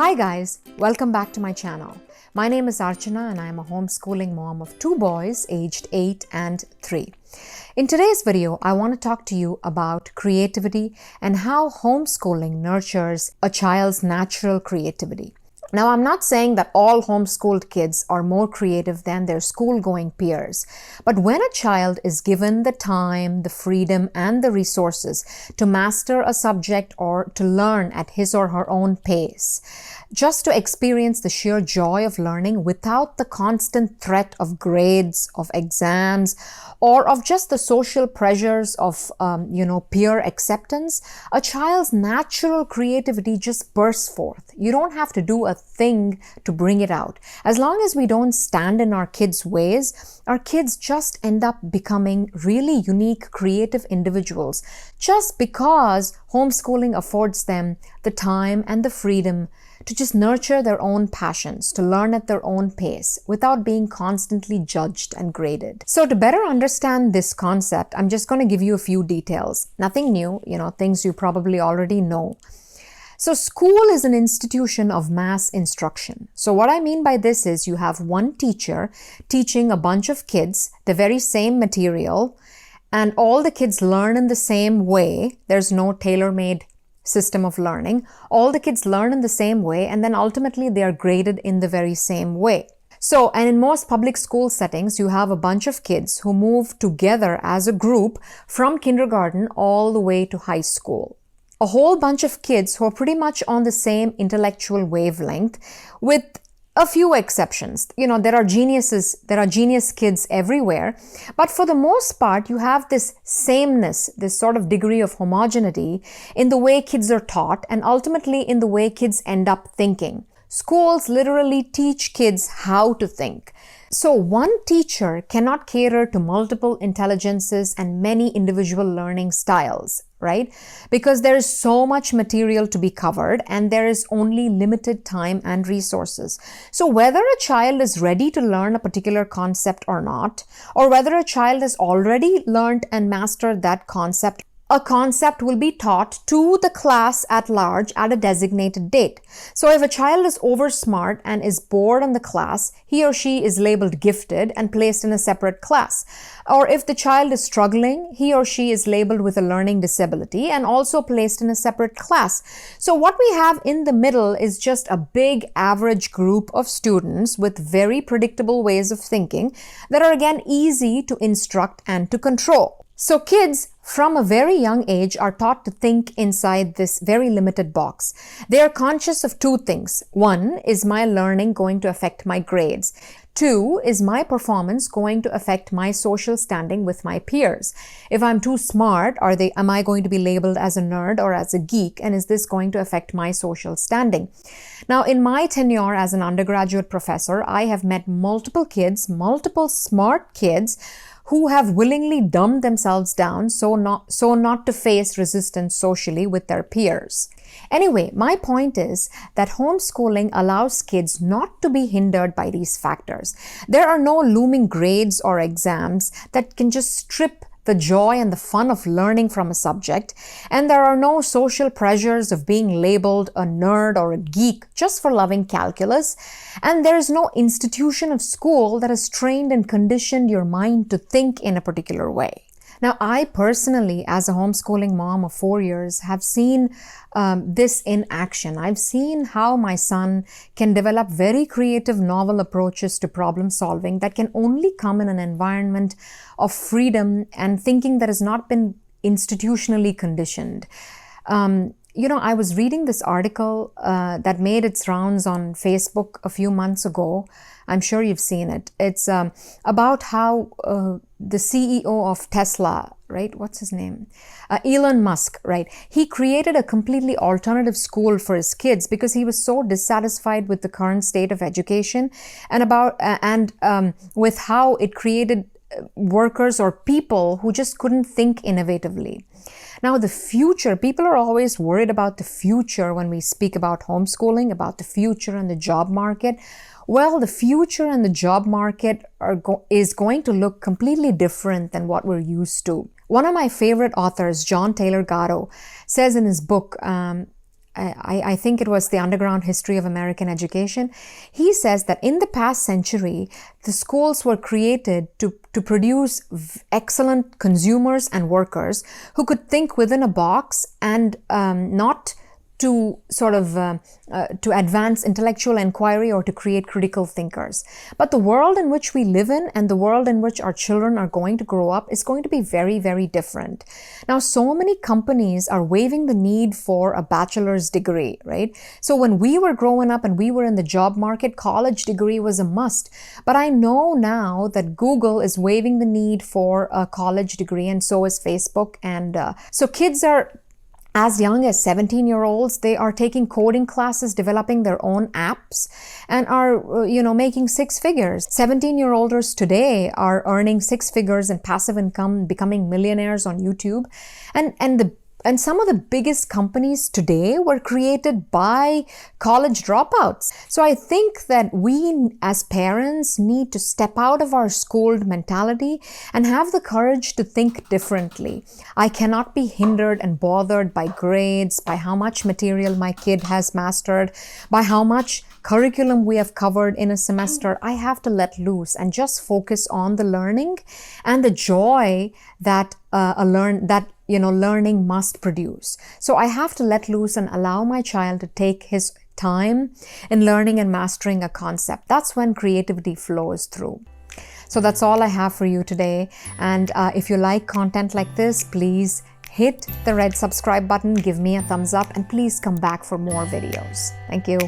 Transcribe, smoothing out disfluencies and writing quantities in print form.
Hi guys, welcome back to my channel. My name is Archana and I am a homeschooling mom of 2 boys aged 8 and 3. In today's video, I want to talk to you about creativity and how homeschooling nurtures a child's natural creativity. Now, I'm not saying that all homeschooled kids are more creative than their school-going peers, but when a child is given the time, the freedom, and the resources to master a subject or to learn at his or her own pace, just to experience the sheer joy of learning without the constant threat of grades, of exams, or of just the social pressures of, peer acceptance, a child's natural creativity just bursts forth. You don't have to do a thing to bring it out. As long as we don't stand in our kids' ways, our kids just end up becoming really unique, creative individuals just because homeschooling affords them the time and the freedom to just nurture their own passions, to learn at their own pace without being constantly judged and graded. So to better understand this concept, I'm just going to give you a few details. Nothing new, things you probably already know. So school is an institution of mass instruction. So what I mean by this is you have one teacher teaching a bunch of kids the very same material, and all the kids learn in the same way. There's no tailor-made system of learning. All the kids learn in the same way, and then ultimately they are graded in the very same way. So, and in most public school settings, you have a bunch of kids who move together as a group from kindergarten all the way to high school. A whole bunch of kids who are pretty much on the same intellectual wavelength, with a few exceptions. There are genius kids everywhere, but for the most part, you have this sameness, this sort of degree of homogeneity in the way kids are taught and ultimately in the way kids end up thinking. Schools literally teach kids how to think. So one teacher cannot cater to multiple intelligences and many individual learning styles, right? Because there is so much material to be covered and there is only limited time and resources. So whether a child is ready to learn a particular concept or not, or whether a child has already learned and mastered that concept, a concept will be taught to the class at large at a designated date. So if a child is oversmart and is bored in the class, he or she is labeled gifted and placed in a separate class. Or if the child is struggling, he or she is labeled with a learning disability and also placed in a separate class. So what we have in the middle is just a big average group of students with very predictable ways of thinking that are again easy to instruct and to control. So kids from a very young age are taught to think inside this very limited box. They are conscious of two things. One, is my learning going to affect my grades? Two, is my performance going to affect my social standing with my peers? If I'm too smart, am I going to be labeled as a nerd or as a geek? And is this going to affect my social standing? Now, in my tenure as an undergraduate professor, I have met multiple smart kids who have willingly dumbed themselves down so not to face resistance socially with their peers. Anyway, my point is that homeschooling allows kids not to be hindered by these factors. There are no looming grades or exams that can just strip the joy and the fun of learning from a subject, and there are no social pressures of being labeled a nerd or a geek just for loving calculus, and there is no institution of school that has trained and conditioned your mind to think in a particular way. Now, I personally, as a homeschooling mom of 4 years, have seen this in action. I've seen how my son can develop very creative, novel approaches to problem solving that can only come in an environment of freedom and thinking that has not been institutionally conditioned. I was reading this article that made its rounds on Facebook a few months ago. I'm sure you've seen it. It's about how the CEO of Tesla, right? What's his name? Elon Musk, right? He created a completely alternative school for his kids because he was so dissatisfied with the current state of education and with how it created workers or people who just couldn't think innovatively. Now, the future, people are always worried about the future when we speak about homeschooling, about the future and the job market. Well, the future and the job market is going to look completely different than what we're used to. One of my favorite authors, John Taylor Gatto, says in his book, I think it was The Underground History of American Education. He says that in the past century, the schools were created to produce excellent consumers and workers who could think within a box and not to sort of to advance intellectual inquiry or to create critical thinkers. But the world in which we live in and the world in which our children are going to grow up is going to be very, very different. Now, so many companies are waiving the need for a bachelor's degree, right? So when we were growing up and we were in the job market, college degree was a must. But I know now that Google is waiving the need for a college degree, and so is Facebook. And so kids are as young as 17-year-olds, they are taking coding classes, developing their own apps, and are, making six figures. 17-year-olds today are earning six figures in passive income, becoming millionaires on YouTube. And some of the biggest companies today were created by college dropouts. So I think that we as parents need to step out of our schooled mentality and have the courage to think differently. I cannot be hindered and bothered by grades, by how much material my kid has mastered, by how much curriculum we have covered in a semester. I have to let loose and just focus on the learning and the joy that learning must produce. So I have to let loose and allow my child to take his time in learning and mastering a concept. That's when creativity flows through. So that's all I have for you today. And if you like content like this, please hit the red subscribe button, give me a thumbs up, and please come back for more videos. Thank you.